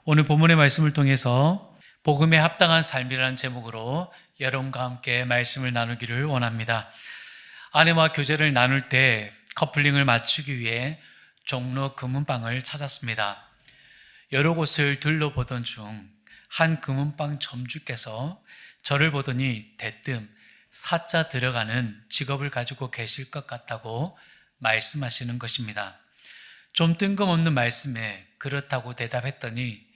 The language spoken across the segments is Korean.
오늘 본문의 말씀을 통해서 복음에 합당한 삶이라는 제목으로 여러분과 함께 말씀을 나누기를 원합니다. 아내와 교제를 나눌 때 커플링을 맞추기 위해 종로 금은방을 찾았습니다. 여러 곳을 둘러보던 중 한 금은방 점주께서 저를 보더니 대뜸 사자 들어가는 직업을 가지고 계실 것 같다고 말씀하시는 것입니다. 좀 뜬금없는 말씀에 그렇다고 대답했더니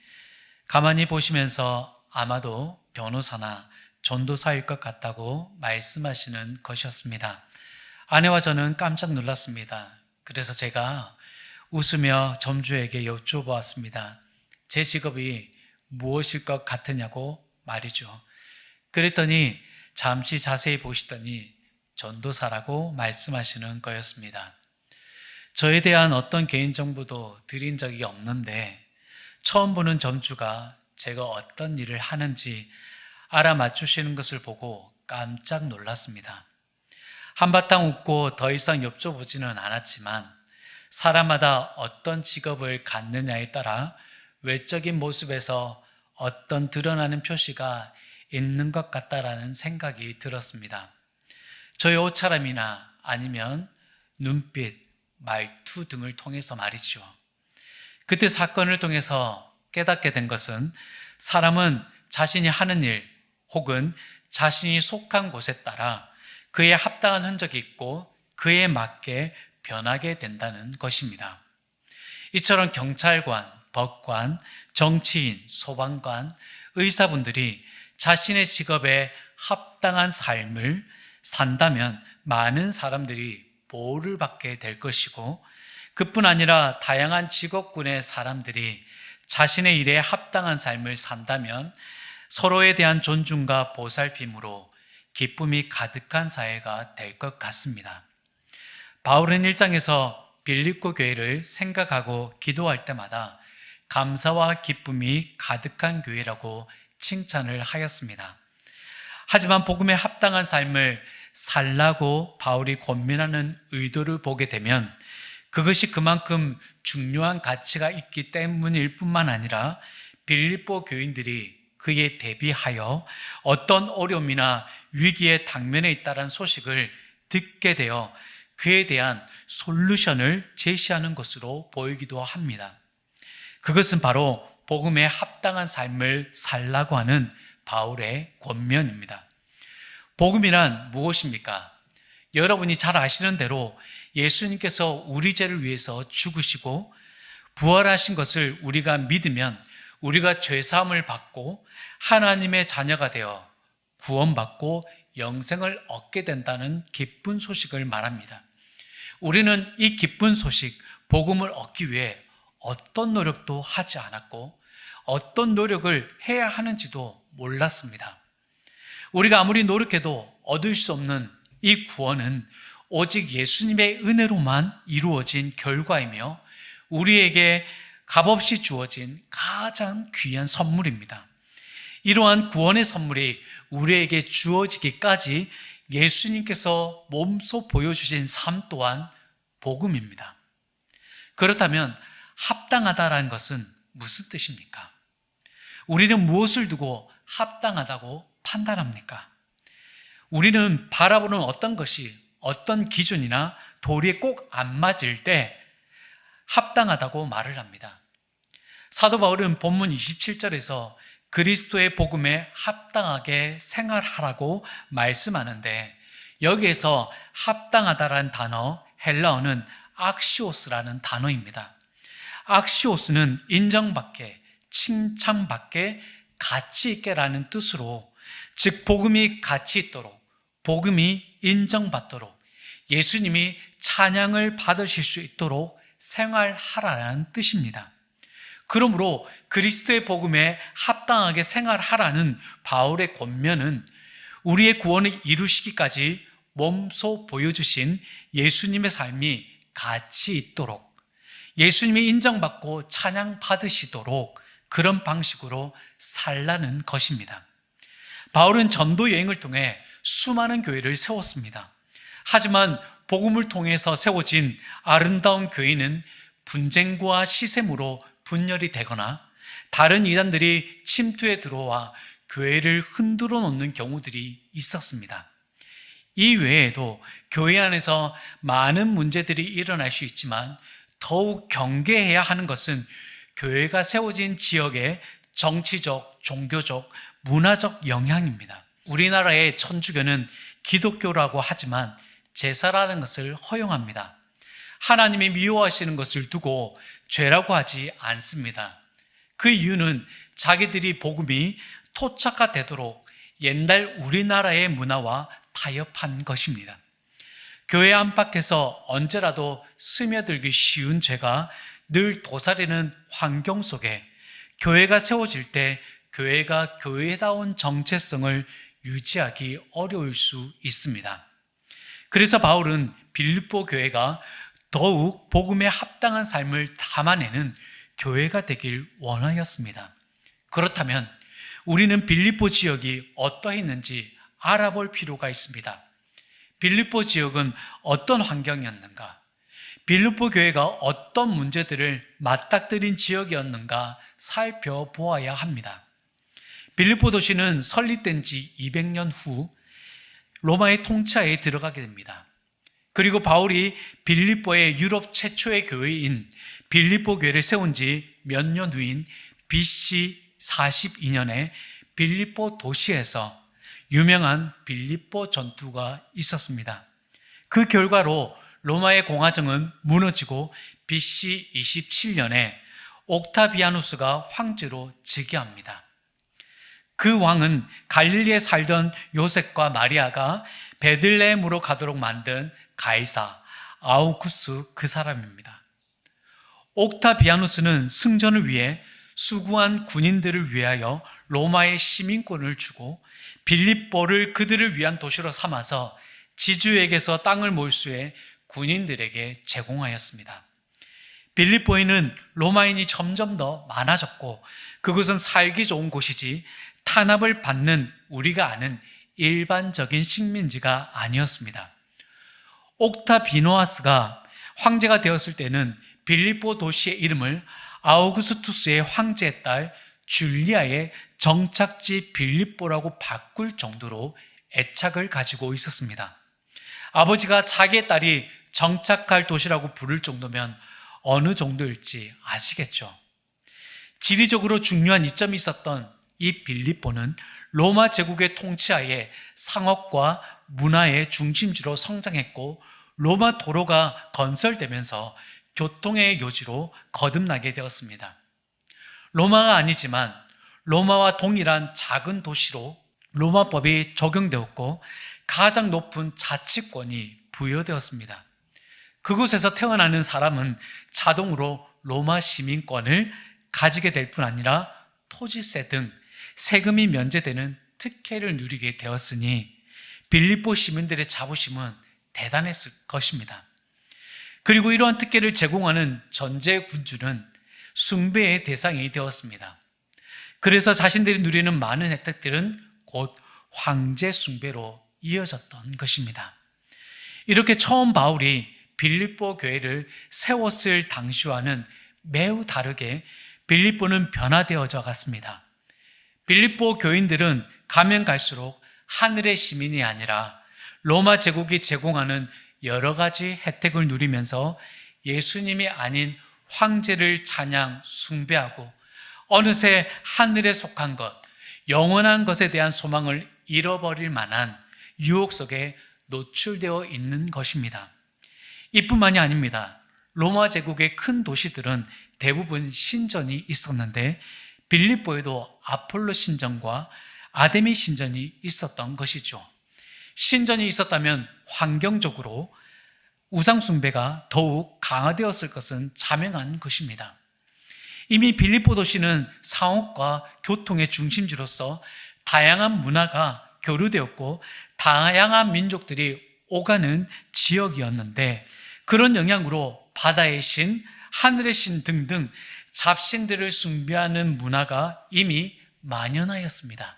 가만히 보시면서 아마도 변호사나 전도사일 것 같다고 말씀하시는 것이었습니다. 아내와 저는 깜짝 놀랐습니다. 그래서 제가 웃으며 점주에게 여쭤보았습니다. 제 직업이 무엇일 것 같으냐고 말이죠. 그랬더니 잠시 자세히 보시더니 전도사라고 말씀하시는 거였습니다. 저에 대한 어떤 개인정보도 드린 적이 없는데 처음 보는 점주가 제가 어떤 일을 하는지 알아맞추시는 것을 보고 깜짝 놀랐습니다. 한바탕 웃고 더 이상 여쭤보지는 않았지만 사람마다 어떤 직업을 갖느냐에 따라 외적인 모습에서 어떤 드러나는 표시가 있는 것 같다라는 생각이 들었습니다. 저의 옷차림이나 아니면 눈빛, 말투 등을 통해서 말이죠. 그때 사건을 통해서 깨닫게 된 것은 사람은 자신이 하는 일 혹은 자신이 속한 곳에 따라 그에 합당한 흔적이 있고 그에 맞게 변하게 된다는 것입니다. 이처럼 경찰관, 법관, 정치인, 소방관, 의사분들이 자신의 직업에 합당한 삶을 산다면 많은 사람들이 보호를 받게 될 것이고 그뿐 아니라 다양한 직업군의 사람들이 자신의 일에 합당한 삶을 산다면 서로에 대한 존중과 보살핌으로 기쁨이 가득한 사회가 될 것 같습니다. 바울은 1장에서 빌립보 교회를 생각하고 기도할 때마다 감사와 기쁨이 가득한 교회라고 칭찬을 하였습니다. 하지만 복음에 합당한 삶을 살라고 바울이 권면하는 의도를 보게 되면 그것이 그만큼 중요한 가치가 있기 때문일 뿐만 아니라 빌립보 교인들이 그에 대비하여 어떤 어려움이나 위기에 당면해 있다는 소식을 듣게 되어 그에 대한 솔루션을 제시하는 것으로 보이기도 합니다. 그것은 바로 복음에 합당한 삶을 살라고 하는 바울의 권면입니다. 복음이란 무엇입니까? 여러분이 잘 아시는 대로 예수님께서 우리 죄를 위해서 죽으시고 부활하신 것을 우리가 믿으면 우리가 죄사함을 받고 하나님의 자녀가 되어 구원받고 영생을 얻게 된다는 기쁜 소식을 말합니다. 우리는 이 기쁜 소식, 복음을 얻기 위해 어떤 노력도 하지 않았고 어떤 노력을 해야 하는지도 몰랐습니다. 우리가 아무리 노력해도 얻을 수 없는 이 구원은 오직 예수님의 은혜로만 이루어진 결과이며 우리에게 값없이 주어진 가장 귀한 선물입니다. 이러한 구원의 선물이 우리에게 주어지기까지 예수님께서 몸소 보여주신 삶 또한 복음입니다. 그렇다면 합당하다라는 것은 무슨 뜻입니까? 우리는 무엇을 두고 합당하다고 판단합니까? 우리는 바라보는 어떤 것이 어떤 기준이나 도리에 꼭 안 맞을 때 합당하다고 말을 합니다. 사도 바울은 본문 27절에서 그리스도의 복음에 합당하게 생활하라고 말씀하는데 여기에서 합당하다라는 단어, 헬라어는 악시오스라는 단어입니다. 악시오스는 인정받게, 칭찬받게, 가치 있게라는 뜻으로 즉 복음이 가치 있도록, 복음이 인정받도록, 예수님이 찬양을 받으실 수 있도록 생활하라는 뜻입니다. 그러므로 그리스도의 복음에 합당하게 생활하라는 바울의 권면은 우리의 구원을 이루시기까지 몸소 보여주신 예수님의 삶이 가치 있도록, 예수님이 인정받고 찬양받으시도록 그런 방식으로 살라는 것입니다. 바울은 전도 여행을 통해 수많은 교회를 세웠습니다. 하지만 복음을 통해서 세워진 아름다운 교회는 분쟁과 시샘으로 분열이 되거나 다른 이단들이 침투해 들어와 교회를 흔들어 놓는 경우들이 있었습니다. 이 외에도 교회 안에서 많은 문제들이 일어날 수 있지만 더욱 경계해야 하는 것은 교회가 세워진 지역의 정치적, 종교적, 문화적 영향입니다. 우리나라의 천주교는 기독교라고 하지만 제사라는 것을 허용합니다. 하나님이 미워하시는 것을 두고 죄라고 하지 않습니다. 그 이유는 자기들이 복음이 토착화되도록 옛날 우리나라의 문화와 타협한 것입니다. 교회 안팎에서 언제라도 스며들기 쉬운 죄가 늘 도사리는 환경 속에 교회가 세워질 때 교회가 교회다운 정체성을 유지하기 어려울 수 있습니다. 그래서 바울은 빌립보 교회가 더욱 복음에 합당한 삶을 담아내는 교회가 되길 원하였습니다. 그렇다면 우리는 빌립보 지역이 어떠했는지 알아볼 필요가 있습니다. 빌립보 지역은 어떤 환경이었는가? 빌립보 교회가 어떤 문제들을 맞닥뜨린 지역이었는가 살펴보아야 합니다. 빌립보 도시는 설립된 지 200년 후 로마의 통치하에 들어가게 됩니다. 그리고 바울이 빌립보의 유럽 최초의 교회인 빌립보 교회를 세운 지 몇 년 후인 BC 42년에 빌립보 도시에서 유명한 빌립보 전투가 있었습니다. 그 결과로 로마의 공화정은 무너지고 BC 27년에 옥타비아누스가 황제로 즉위합니다. 그 왕은 갈릴리에 살던 요셉과 마리아가 베들레헴으로 가도록 만든 가이사 아우구스 그 사람입니다. 옥타비아누스는 승전을 위해 수구한 군인들을 위하여 로마의 시민권을 주고 빌립보를 그들을 위한 도시로 삼아서 지주에게서 땅을 몰수해 군인들에게 제공하였습니다. 빌립보에는 로마인이 점점 더 많아졌고 그곳은 살기 좋은 곳이지 탄압을 받는 우리가 아는 일반적인 식민지가 아니었습니다. 옥타비노아스가 황제가 되었을 때는 빌립보 도시의 이름을 아우구스투스의 황제의 딸 줄리아의 정착지 빌립보라고 바꿀 정도로 애착을 가지고 있었습니다. 아버지가 자기의 딸이 정착할 도시라고 부를 정도면 어느 정도일지 아시겠죠? 지리적으로 중요한 이점이 있었던 이 빌립보는 로마 제국의 통치하에 상업과 문화의 중심지로 성장했고 로마 도로가 건설되면서 교통의 요지로 거듭나게 되었습니다. 로마가 아니지만 로마와 동일한 작은 도시로 로마법이 적용되었고 가장 높은 자치권이 부여되었습니다. 그곳에서 태어나는 사람은 자동으로 로마 시민권을 가지게 될 뿐 아니라 토지세 등 세금이 면제되는 특혜를 누리게 되었으니 빌립보 시민들의 자부심은 대단했을 것입니다. 그리고 이러한 특혜를 제공하는 전제 군주는 숭배의 대상이 되었습니다. 그래서 자신들이 누리는 많은 혜택들은 곧 황제 숭배로 이어졌던 것입니다. 이렇게 처음 바울이 빌립보 교회를 세웠을 당시와는 매우 다르게 빌립보는 변화되어져 갔습니다. 빌립보 교인들은 가면 갈수록 하늘의 시민이 아니라 로마 제국이 제공하는 여러 가지 혜택을 누리면서 예수님이 아닌 황제를 찬양 숭배하고 어느새 하늘에 속한 것, 영원한 것에 대한 소망을 잃어버릴 만한 유혹 속에 노출되어 있는 것입니다. 이뿐만이 아닙니다. 로마 제국의 큰 도시들은 대부분 신전이 있었는데 빌립보에도 아폴로 신전과 아데미 신전이 있었던 것이죠. 신전이 있었다면 환경적으로 우상 숭배가 더욱 강화되었을 것은 자명한 것입니다. 이미 빌립보 도시는 상업과 교통의 중심지로서 다양한 문화가 교류되었고 다양한 민족들이 오가는 지역이었는데 그런 영향으로 바다의 신, 하늘의 신 등등 잡신들을 숭배하는 문화가 이미 만연하였습니다.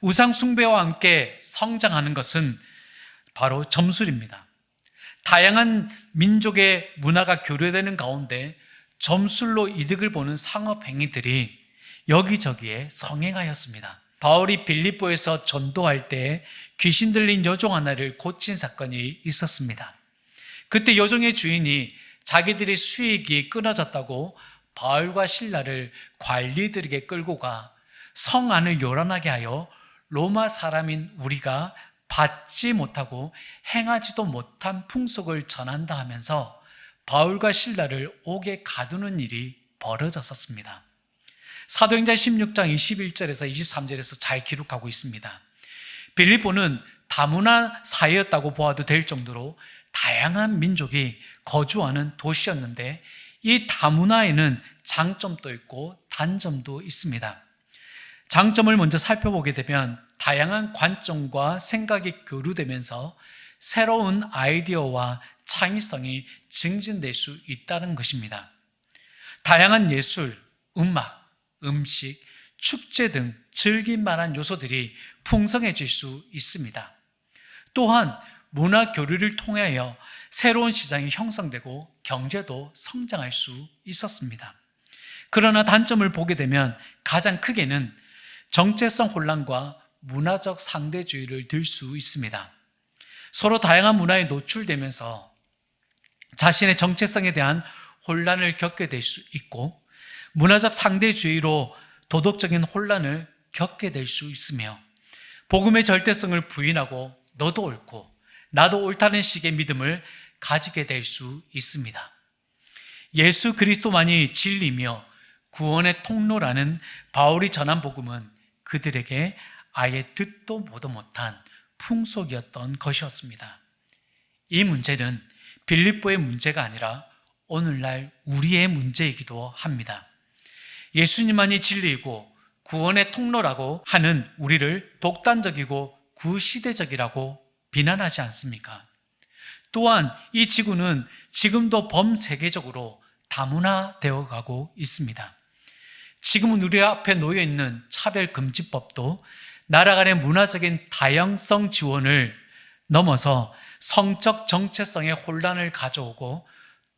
우상 숭배와 함께 성장하는 것은 바로 점술입니다. 다양한 민족의 문화가 교류되는 가운데 점술로 이득을 보는 상업 행위들이 여기저기에 성행하였습니다. 바울이 빌립보에서 전도할 때 귀신 들린 여종 하나를 고친 사건이 있었습니다. 그때 여종의 주인이 자기들의 수익이 끊어졌다고 바울과 실라를 관리들에게 끌고 가 성 안을 요란하게 하여 로마 사람인 우리가 받지 못하고 행하지도 못한 풍속을 전한다 하면서 바울과 실라를 옥에 가두는 일이 벌어졌었습니다. 사도행전 16장 21절에서 23절에서 잘 기록하고 있습니다. 빌립보는 다문화 사회였다고 보아도 될 정도로 다양한 민족이 거주하는 도시였는데 이 다문화에는 장점도 있고 단점도 있습니다. 장점을 먼저 살펴보게 되면 다양한 관점과 생각이 교류되면서 새로운 아이디어와 창의성이 증진될 수 있다는 것입니다. 다양한 예술, 음악, 음식, 축제 등 즐길만한 요소들이 풍성해질 수 있습니다. 또한 문화 교류를 통하여 새로운 시장이 형성되고 경제도 성장할 수 있었습니다. 그러나 단점을 보게 되면 가장 크게는 정체성 혼란과 문화적 상대주의를 들 수 있습니다. 서로 다양한 문화에 노출되면서 자신의 정체성에 대한 혼란을 겪게 될 수 있고 문화적 상대주의로 도덕적인 혼란을 겪게 될 수 있으며 복음의 절대성을 부인하고 너도 옳고 나도 옳다는 식의 믿음을 가지게 될 수 있습니다. 예수 그리스도만이 진리며 구원의 통로라는 바울이 전한 복음은 그들에게 아예 듣도 보도 못한 풍속이었던 것이었습니다. 이 문제는 빌립보의 문제가 아니라 오늘날 우리의 문제이기도 합니다. 예수님만이 진리이고 구원의 통로라고 하는 우리를 독단적이고 구시대적이라고 비난하지 않습니까? 또한 이 지구는 지금도 범세계적으로 다문화되어 가고 있습니다. 지금은 우리 앞에 놓여 있는 차별금지법도 나라 간의 문화적인 다양성 지원을 넘어서 성적 정체성의 혼란을 가져오고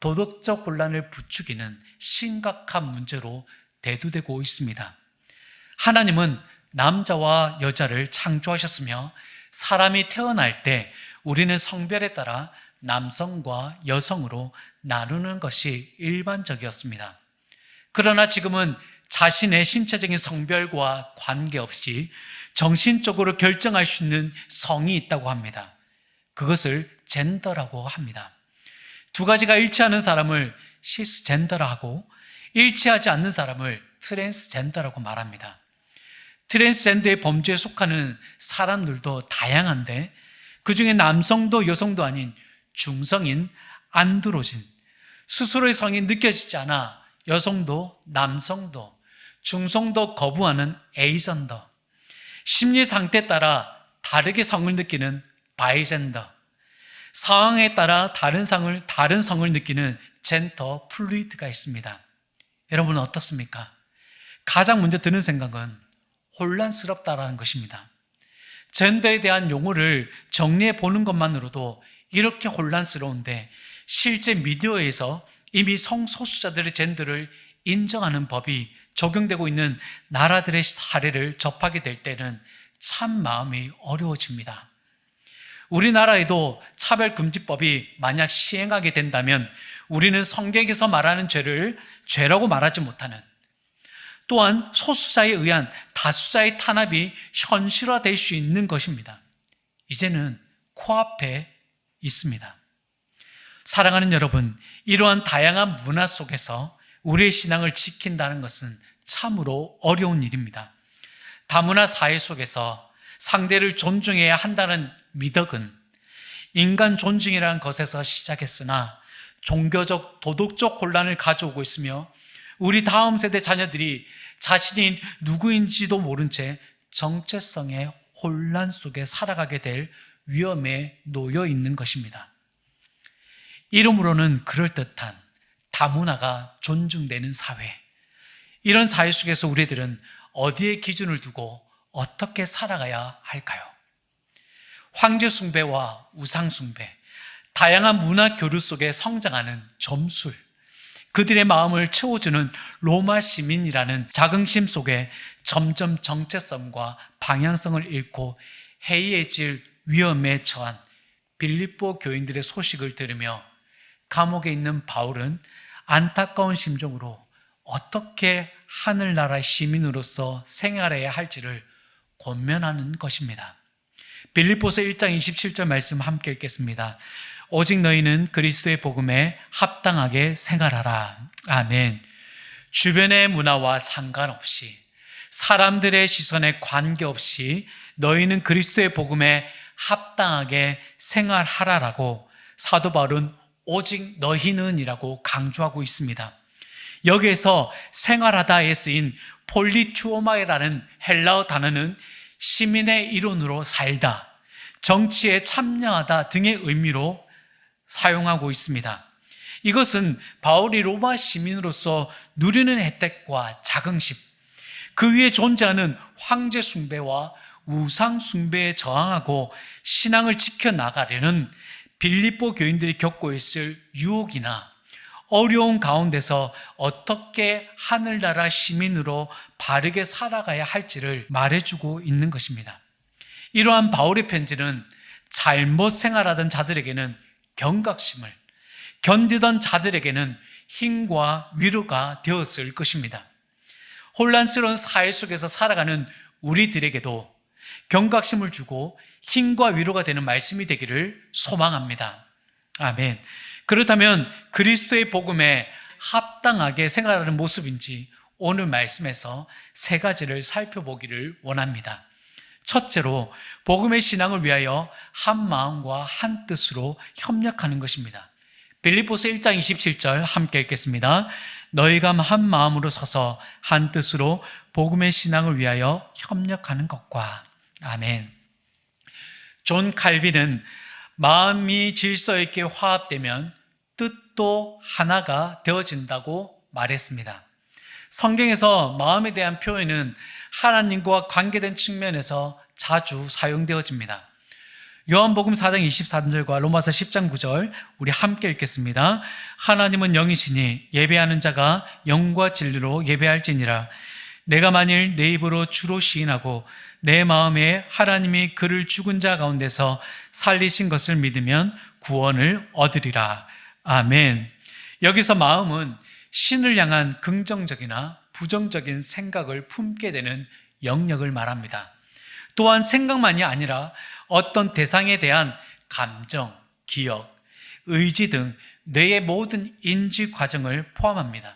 도덕적 혼란을 부추기는 심각한 문제로 대두되고 있습니다. 하나님은 남자와 여자를 창조하셨으며 사람이 태어날 때 우리는 성별에 따라 남성과 여성으로 나누는 것이 일반적이었습니다. 그러나 지금은 자신의 신체적인 성별과 관계없이 정신적으로 결정할 수 있는 성이 있다고 합니다. 그것을 젠더라고 합니다. 두 가지가 일치하는 사람을 시스젠더라 하고 일치하지 않는 사람을 트랜스젠더라고 말합니다. 트랜스젠더의 범주에 속하는 사람들도 다양한데 그중에 남성도 여성도 아닌 중성인 안드로신, 스스로의 성이 느껴지지 않아 여성도 남성도 중성도 거부하는 에이전더, 심리 상태에 따라 다르게 성을 느끼는 바이젠더, 상황에 따라 다른 성을 느끼는 젠더 플루이드가 있습니다. 여러분은 어떻습니까? 가장 먼저 드는 생각은 혼란스럽다라는 것입니다. 젠더에 대한 용어를 정리해 보는 것만으로도 이렇게 혼란스러운데 실제 미디어에서 이미 성소수자들의 젠더를 인정하는 법이 적용되고 있는 나라들의 사례를 접하게 될 때는 참 마음이 어려워집니다. 우리나라에도 차별금지법이 만약 시행하게 된다면 우리는 성경에서 말하는 죄를 죄라고 말하지 못하는, 또한 소수자에 의한 다수자의 탄압이 현실화될 수 있는 것입니다. 이제는 코앞에 있습니다. 사랑하는 여러분, 이러한 다양한 문화 속에서 우리의 신앙을 지킨다는 것은 참으로 어려운 일입니다. 다문화 사회 속에서 상대를 존중해야 한다는 미덕은 인간 존중이라는 것에서 시작했으나 종교적, 도덕적 혼란을 가져오고 있으며 우리 다음 세대 자녀들이 자신이 누구인지도 모른 채 정체성의 혼란 속에 살아가게 될 위험에 놓여 있는 것입니다. 이름으로는 그럴듯한 다문화가 존중되는 사회, 이런 사회 속에서 우리들은 어디에 기준을 두고 어떻게 살아가야 할까요? 황제 숭배와 우상 숭배, 다양한 문화 교류 속에 성장하는 점술, 그들의 마음을 채워주는 로마 시민이라는 자긍심 속에 점점 정체성과 방향성을 잃고 해이해질 위험에 처한 빌립보 교인들의 소식을 들으며 감옥에 있는 바울은 안타까운 심정으로 어떻게 하늘나라 시민으로서 생활해야 할지를 권면하는 것입니다. 빌립보서 1장 27절 말씀 함께 읽겠습니다. 오직 너희는 그리스도의 복음에 합당하게 생활하라. 아멘. 주변의 문화와 상관없이, 사람들의 시선에 관계없이 너희는 그리스도의 복음에 합당하게 생활하라라고 사도 바울은 오직 너희는이라고 강조하고 있습니다. 여기에서 생활하다에 쓰인 폴리투오마이라는 헬라어 단어는 시민의 일원으로 살다, 정치에 참여하다 등의 의미로 사용하고 있습니다. 이것은 바울이 로마 시민으로서 누리는 혜택과 자긍심, 그 위에 존재하는 황제 숭배와 우상 숭배에 저항하고 신앙을 지켜나가려는 빌립보 교인들이 겪고 있을 유혹이나 어려운 가운데서 어떻게 하늘나라 시민으로 바르게 살아가야 할지를 말해주고 있는 것입니다. 이러한 바울의 편지는 잘못 생활하던 자들에게는 경각심을, 견디던 자들에게는 힘과 위로가 되었을 것입니다. 혼란스러운 사회 속에서 살아가는 우리들에게도 경각심을 주고 힘과 위로가 되는 말씀이 되기를 소망합니다. 아멘. 그렇다면 그리스도의 복음에 합당하게 생활하는 모습인지 오늘 말씀에서 세 가지를 살펴보기를 원합니다. 첫째로 복음의 신앙을 위하여 한 마음과 한 뜻으로 협력하는 것입니다. 빌립보서 1장 27절 함께 읽겠습니다. 너희가 한 마음으로 서서 한 뜻으로 복음의 신앙을 위하여 협력하는 것과. 아멘. 존 칼빈은 마음이 질서 있게 화합되면 뜻도 하나가 되어진다고 말했습니다. 성경에서 마음에 대한 표현은 하나님과 관계된 측면에서 자주 사용되어집니다. 요한복음 4장 23절과 로마서 10장 9절 우리 함께 읽겠습니다. 하나님은 영이시니 예배하는 자가 영과 진리로 예배할지니라. 내가 만일 내 입으로 주로 시인하고 내 마음에 하나님이 그를 죽은 자 가운데서 살리신 것을 믿으면 구원을 얻으리라. 아멘. 여기서 마음은 신을 향한 긍정적이나 부정적인 생각을 품게 되는 영역을 말합니다. 또한 생각만이 아니라 어떤 대상에 대한 감정, 기억, 의지 등 뇌의 모든 인지 과정을 포함합니다.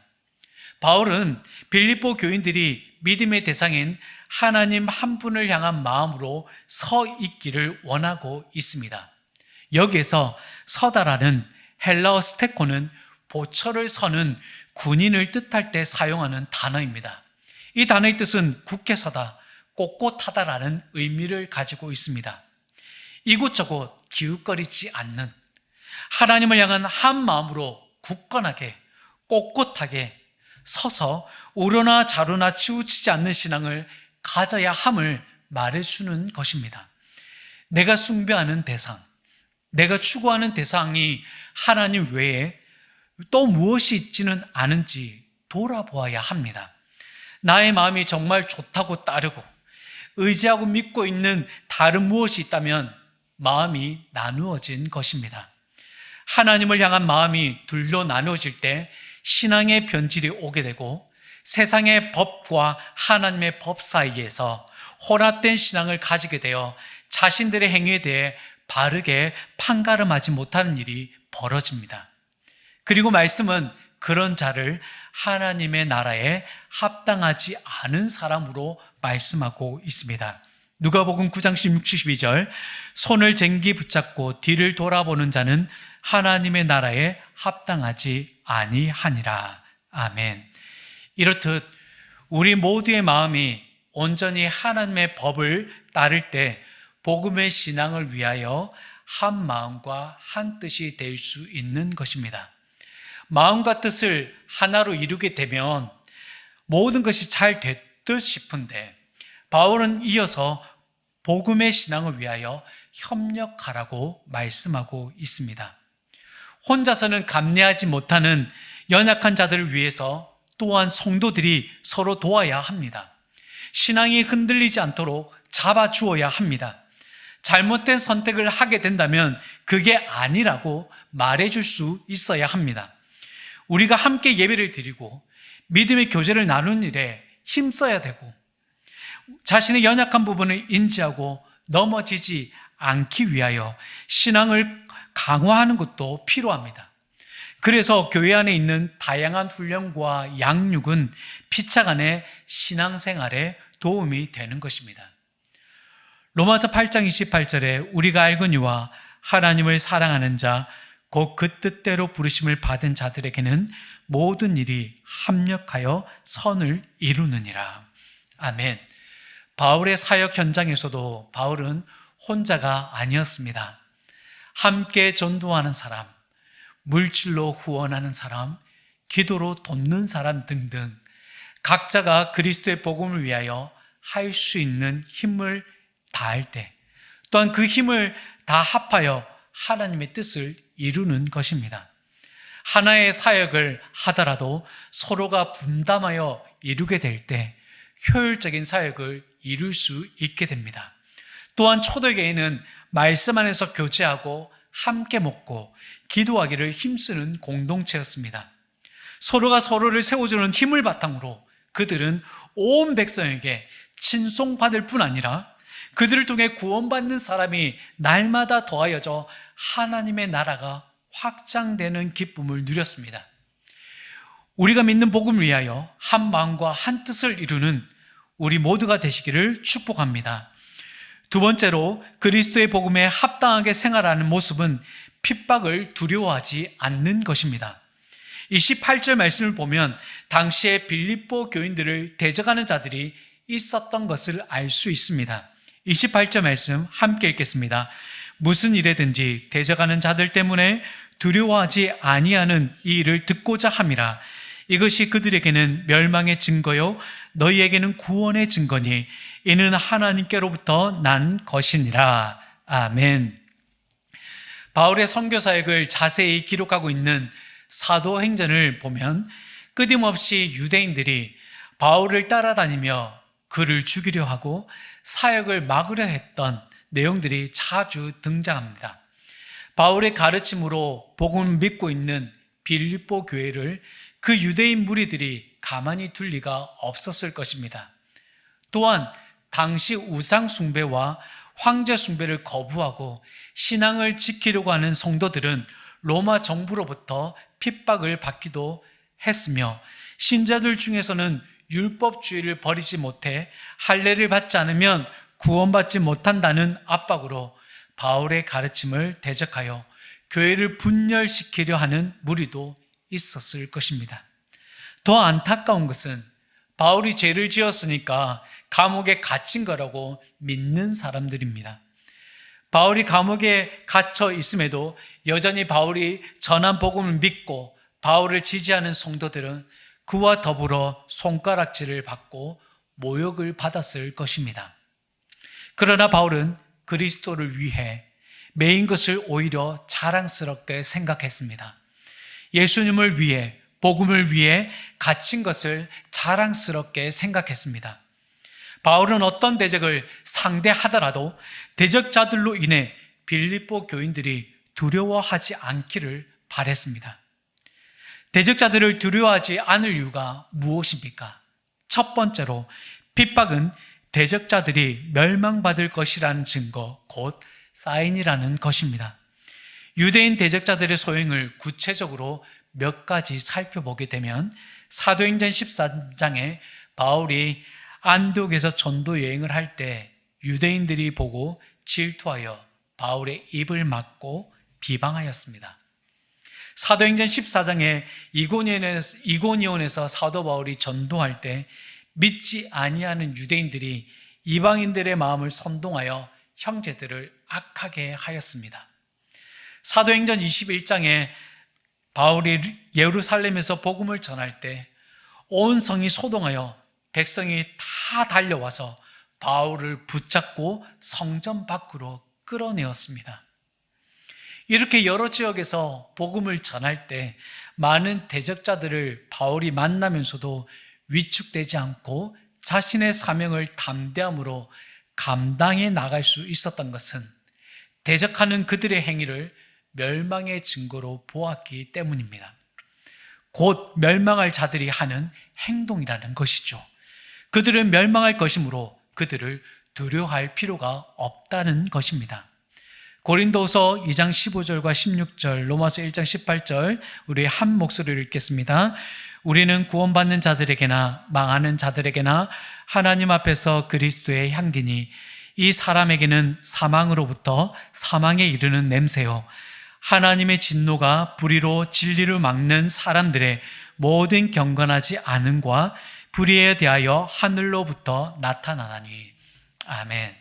바울은 빌립보 교인들이 믿음의 대상인 하나님 한 분을 향한 마음으로 서 있기를 원하고 있습니다. 여기에서 서다라는 헬라어 스테코는 보철을 서는 군인을 뜻할 때 사용하는 단어입니다. 이 단어의 뜻은 굳게 서다, 꼿꼿하다라는 의미를 가지고 있습니다. 이곳저곳 기웃거리지 않는, 하나님을 향한 한 마음으로 굳건하게, 꼿꼿하게 서서 우러나 좌로나 치우치지 않는 신앙을 가져야 함을 말해주는 것입니다. 내가 숭배하는 대상, 내가 추구하는 대상이 하나님 외에 또 무엇이 있지는 않은지 돌아보아야 합니다. 나의 마음이 정말 좋다고 따르고 의지하고 믿고 있는 다른 무엇이 있다면 마음이 나누어진 것입니다. 하나님을 향한 마음이 둘로 나누어질 때 신앙의 변질이 오게 되고 세상의 법과 하나님의 법 사이에서 혼합된 신앙을 가지게 되어 자신들의 행위에 대해 바르게 판가름하지 못하는 일이 벌어집니다. 그리고 말씀은 그런 자를 하나님의 나라에 합당하지 않은 사람으로 말씀하고 있습니다. 누가복음 9장 16, 72절 손을 쟁기 붙잡고 뒤를 돌아보는 자는 하나님의 나라에 합당하지 아니하니라. 아멘. 이렇듯 우리 모두의 마음이 온전히 하나님의 법을 따를 때 복음의 신앙을 위하여 한 마음과 한 뜻이 될 수 있는 것입니다. 마음과 뜻을 하나로 이루게 되면 모든 것이 잘 됐듯 싶은데 바울은 이어서 복음의 신앙을 위하여 협력하라고 말씀하고 있습니다. 혼자서는 감내하지 못하는 연약한 자들을 위해서 또한 성도들이 서로 도와야 합니다. 신앙이 흔들리지 않도록 잡아주어야 합니다. 잘못된 선택을 하게 된다면 그게 아니라고 말해줄 수 있어야 합니다. 우리가 함께 예배를 드리고 믿음의 교제를 나누는 일에 힘써야 되고, 자신의 연약한 부분을 인지하고 넘어지지 않기 위하여 신앙을 강화하는 것도 필요합니다. 그래서 교회 안에 있는 다양한 훈련과 양육은 피차간의 신앙생활에 도움이 되는 것입니다. 로마서 8장 28절에 우리가 알거니와 하나님을 사랑하는 자 곧 그 뜻대로 부르심을 받은 자들에게는 모든 일이 합력하여 선을 이루느니라. 아멘. 바울의 사역 현장에서도 바울은 혼자가 아니었습니다. 함께 전도하는 사람, 물질로 후원하는 사람, 기도로 돕는 사람 등등 각자가 그리스도의 복음을 위하여 할 수 있는 힘을 다할 때, 또한 그 힘을 다 합하여 하나님의 뜻을 이루는 것입니다. 하나의 사역을 하더라도 서로가 분담하여 이루게 될 때 효율적인 사역을 이룰 수 있게 됩니다. 또한 초대교회는 말씀 안에서 교제하고 함께 먹고 기도하기를 힘쓰는 공동체였습니다. 서로가 서로를 세워주는 힘을 바탕으로 그들은 온 백성에게 친송받을 뿐 아니라 그들을 통해 구원받는 사람이 날마다 더하여져 하나님의 나라가 확장되는 기쁨을 누렸습니다. 우리가 믿는 복음을 위하여 한 마음과 한 뜻을 이루는 우리 모두가 되시기를 축복합니다. 두 번째로, 그리스도의 복음에 합당하게 생활하는 모습은 핍박을 두려워하지 않는 것입니다. 28절 말씀을 보면 당시에 빌립보 교인들을 대적하는 자들이 있었던 것을 알 수 있습니다. 28절 말씀 함께 읽겠습니다. 무슨 일에든지 대적하는 자들 때문에 두려워하지 아니하는 이 일을 듣고자 함이라. 이것이 그들에게는 멸망의 증거요 너희에게는 구원의 증거니 이는 하나님께로부터 난 것이니라. 아멘. 바울의 선교 사역을 자세히 기록하고 있는 사도행전을 보면 끊임없이 유대인들이 바울을 따라다니며 그를 죽이려 하고 사역을 막으려 했던 내용들이 자주 등장합니다. 바울의 가르침으로 복음을 믿고 있는 빌립보 교회를 그 유대인 무리들이 가만히 둘 리가 없었을 것입니다. 또한 당시 우상 숭배와 황제 숭배를 거부하고 신앙을 지키려고 하는 성도들은 로마 정부로부터 핍박을 받기도 했으며, 신자들 중에서는 율법주의를 버리지 못해 할례를 받지 않으면 구원받지 못한다는 압박으로 바울의 가르침을 대적하여 교회를 분열시키려 하는 무리도 있었을 것입니다. 더 안타까운 것은 바울이 죄를 지었으니까 감옥에 갇힌 거라고 믿는 사람들입니다. 바울이 감옥에 갇혀 있음에도 여전히 바울이 전한 복음을 믿고 바울을 지지하는 성도들은 그와 더불어 손가락질을 받고 모욕을 받았을 것입니다. 그러나 바울은 그리스도를 위해 매인 것을 오히려 자랑스럽게 생각했습니다. 예수님을 위해, 복음을 위해 갇힌 것을 자랑스럽게 생각했습니다. 바울은 어떤 대적을 상대하더라도 대적자들로 인해 빌립보 교인들이 두려워하지 않기를 바랬습니다. 대적자들을 두려워하지 않을 이유가 무엇입니까? 첫 번째로, 핍박은 대적자들이 멸망받을 것이라는 증거, 곧 사인이라는 것입니다. 유대인 대적자들의 소행을 구체적으로 몇 가지 살펴보게 되면 사도행전 14장에 바울이 안디옥에서 전도 여행을 할 때 유대인들이 보고 질투하여 바울의 입을 막고 비방하였습니다. 사도행전 14장에 이고니온에서 사도 바울이 전도할 때 믿지 아니하는 유대인들이 이방인들의 마음을 선동하여 형제들을 악하게 하였습니다. 사도행전 21장에 바울이 예루살렘에서 복음을 전할 때 온 성이 소동하여 백성이 다 달려와서 바울을 붙잡고 성전 밖으로 끌어내었습니다. 이렇게 여러 지역에서 복음을 전할 때 많은 대적자들을 바울이 만나면서도 위축되지 않고 자신의 사명을 담대함으로 감당해 나갈 수 있었던 것은 대적하는 그들의 행위를 멸망의 증거로 보았기 때문입니다. 곧 멸망할 자들이 하는 행동이라는 것이죠. 그들은 멸망할 것이므로 그들을 두려워할 필요가 없다는 것입니다. 고린도서 2장 15절과 16절, 로마서 1장 18절 우리 한 목소리를 읽겠습니다. 우리는 구원받는 자들에게나 망하는 자들에게나 하나님 앞에서 그리스도의 향기니 이 사람에게는 사망으로부터 사망에 이르는 냄새요 하나님의 진노가 불의로 진리를 막는 사람들의 모든 경건하지 않음과 불의에 대하여 하늘로부터 나타나나니. 아멘.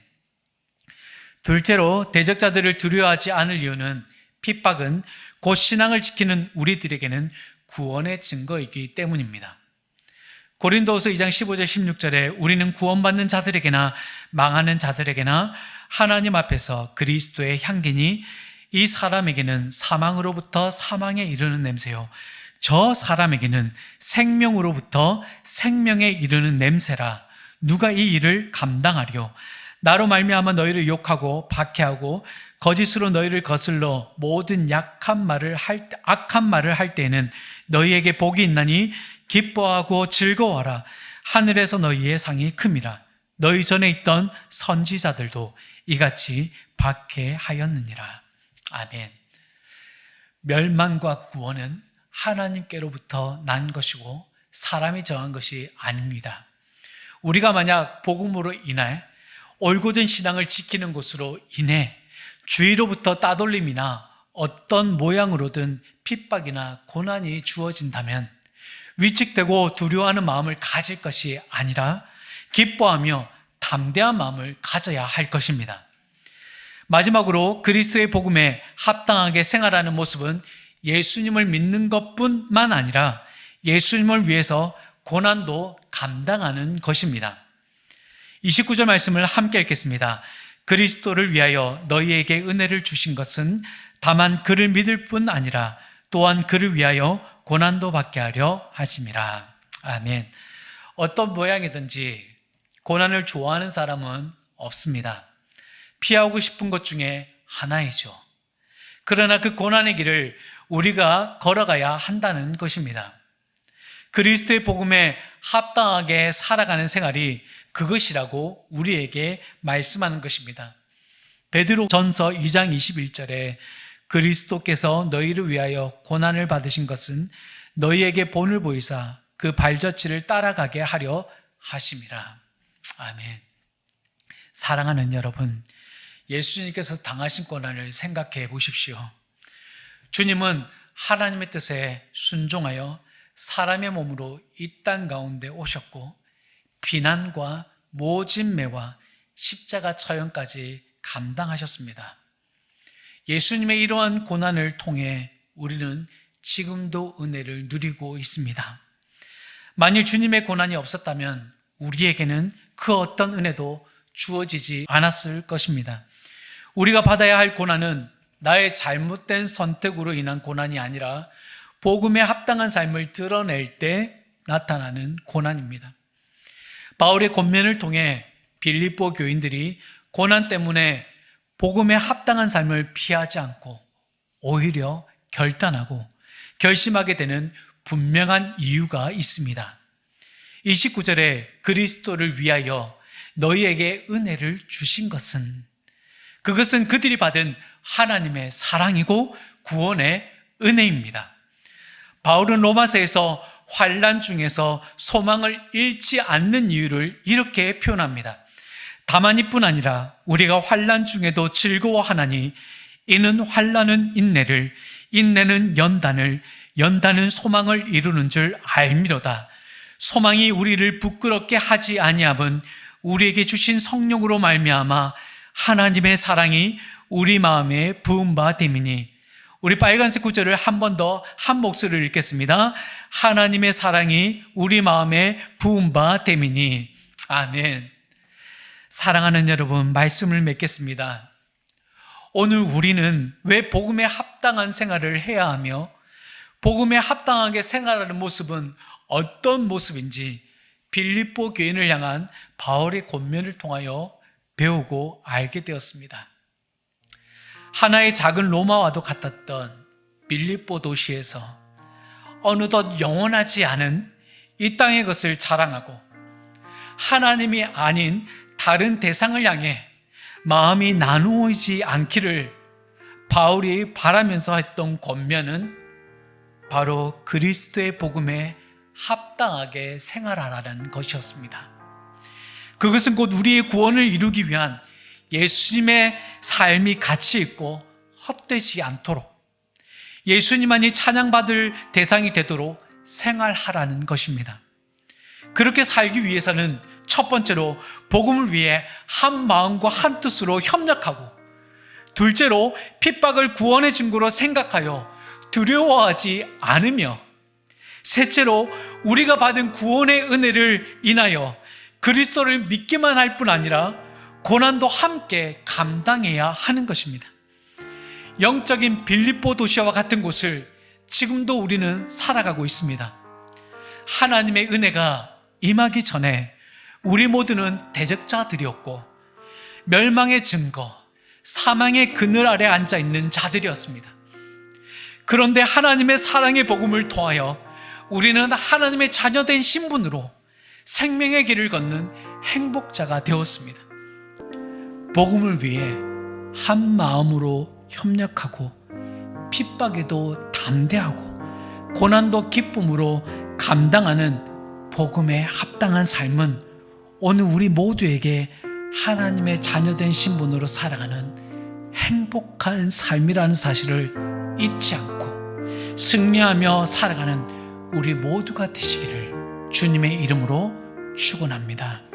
둘째로 대적자들을 두려워하지 않을 이유는 핍박은 곧 신앙을 지키는 우리들에게는 구원의 증거이기 때문입니다. 고린도후서 2장 15절 16절에 우리는 구원받는 자들에게나 망하는 자들에게나 하나님 앞에서 그리스도의 향기니 이 사람에게는 사망으로부터 사망에 이르는 냄새요 저 사람에게는 생명으로부터 생명에 이르는 냄새라. 누가 이 일을 감당하리요? 나로 말미암아 너희를 욕하고 박해하고 거짓으로 너희를 거슬러 모든 악한 말을 할 때에는 너희에게 복이 있나니 기뻐하고 즐거워하라. 하늘에서 너희의 상이 큼이라. 너희 전에 있던 선지자들도 이같이 박해하였느니라. 아멘. 멸망과 구원은 하나님께로부터 난 것이고 사람이 정한 것이 아닙니다. 우리가 만약 복음으로 인해 올곧은 신앙을 지키는 것으로 인해 주위로부터 따돌림이나 어떤 모양으로든 핍박이나 고난이 주어진다면 위축되고 두려워하는 마음을 가질 것이 아니라 기뻐하며 담대한 마음을 가져야 할 것입니다. 마지막으로 그리스도의 복음에 합당하게 생활하는 모습은 예수님을 믿는 것뿐만 아니라 예수님을 위해서 고난도 감당하는 것입니다. 29절 말씀을 함께 읽겠습니다. 그리스도를 위하여 너희에게 은혜를 주신 것은 다만 그를 믿을 뿐 아니라 또한 그를 위하여 고난도 받게 하려 하심이라. 아멘. 어떤 모양이든지 고난을 좋아하는 사람은 없습니다. 피하고 싶은 것 중에 하나이죠. 그러나 그 고난의 길을 우리가 걸어가야 한다는 것입니다. 그리스도의 복음에 합당하게 살아가는 생활이 그것이라고 우리에게 말씀하는 것입니다. 베드로전서 2장 21절에 그리스도께서 너희를 위하여 고난을 받으신 것은 너희에게 본을 보이사 그 발자취를 따라가게 하려 하심이라. 아멘. 사랑하는 여러분, 예수님께서 당하신 고난을 생각해 보십시오. 주님은 하나님의 뜻에 순종하여 사람의 몸으로 이 땅 가운데 오셨고 비난과 모진매와 십자가 처형까지 감당하셨습니다. 예수님의 이러한 고난을 통해 우리는 지금도 은혜를 누리고 있습니다. 만일 주님의 고난이 없었다면 우리에게는 그 어떤 은혜도 주어지지 않았을 것입니다. 우리가 받아야 할 고난은 나의 잘못된 선택으로 인한 고난이 아니라 복음에 합당한 삶을 드러낼 때 나타나는 고난입니다. 바울의 권면을 통해 빌립보 교인들이 고난 때문에 복음에 합당한 삶을 피하지 않고 오히려 결단하고 결심하게 되는 분명한 이유가 있습니다. 29절에 그리스도를 위하여 너희에게 은혜를 주신 것은 그것은 그들이 받은 하나님의 사랑이고 구원의 은혜입니다. 바울은 로마서에서 환난 중에서 소망을 잃지 않는 이유를 이렇게 표현합니다. 다만 이뿐 아니라 우리가 환난 중에도 즐거워하나니 이는 환난은 인내를, 인내는 연단을, 연단은 소망을 이루는 줄 알미로다. 소망이 우리를 부끄럽게 하지 아니함은 우리에게 주신 성령으로 말미암아 하나님의 사랑이 우리 마음에 부은 바 됨이니. 우리 빨간색 구절을 한 번 더 한 목소리를 읽겠습니다. 하나님의 사랑이 우리 마음에 부은 바 됨이니. 아멘. 사랑하는 여러분, 말씀을 맺겠습니다. 오늘 우리는 왜 복음에 합당한 생활을 해야 하며 복음에 합당하게 생활하는 모습은 어떤 모습인지 빌립보 교인을 향한 바울의 권면을 통하여 배우고 알게 되었습니다. 하나의 작은 로마와도 같았던 빌립보 도시에서 어느덧 영원하지 않은 이 땅의 것을 자랑하고 하나님이 아닌 다른 대상을 향해 마음이 나누어지지 않기를 바울이 바라면서 했던 권면은 바로 그리스도의 복음에 합당하게 생활하라는 것이었습니다. 그것은 곧 우리의 구원을 이루기 위한 예수님의 삶이 가치 있고 헛되지 않도록 예수님만이 찬양받을 대상이 되도록 생활하라는 것입니다. 그렇게 살기 위해서는 첫 번째로 복음을 위해 한 마음과 한 뜻으로 협력하고, 둘째로 핍박을 구원의 증거로 생각하여 두려워하지 않으며, 셋째로 우리가 받은 구원의 은혜를 인하여 그리스도를 믿기만 할 뿐 아니라 고난도 함께 감당해야 하는 것입니다. 영적인 빌립보 도시와 같은 곳을 지금도 우리는 살아가고 있습니다. 하나님의 은혜가 임하기 전에 우리 모두는 대적자들이었고 멸망의 증거, 사망의 그늘 아래 앉아 있는 자들이었습니다. 그런데 하나님의 사랑의 복음을 통하여 우리는 하나님의 자녀된 신분으로 생명의 길을 걷는 행복자가 되었습니다. 복음을 위해 한 마음으로 협력하고 핍박에도 담대하고 고난도 기쁨으로 감당하는 복음에 합당한 삶은 오늘 우리 모두에게 하나님의 자녀된 신분으로 살아가는 행복한 삶이라는 사실을 잊지 않고 승리하며 살아가는 우리 모두가 되시기를 주님의 이름으로 축원합니다.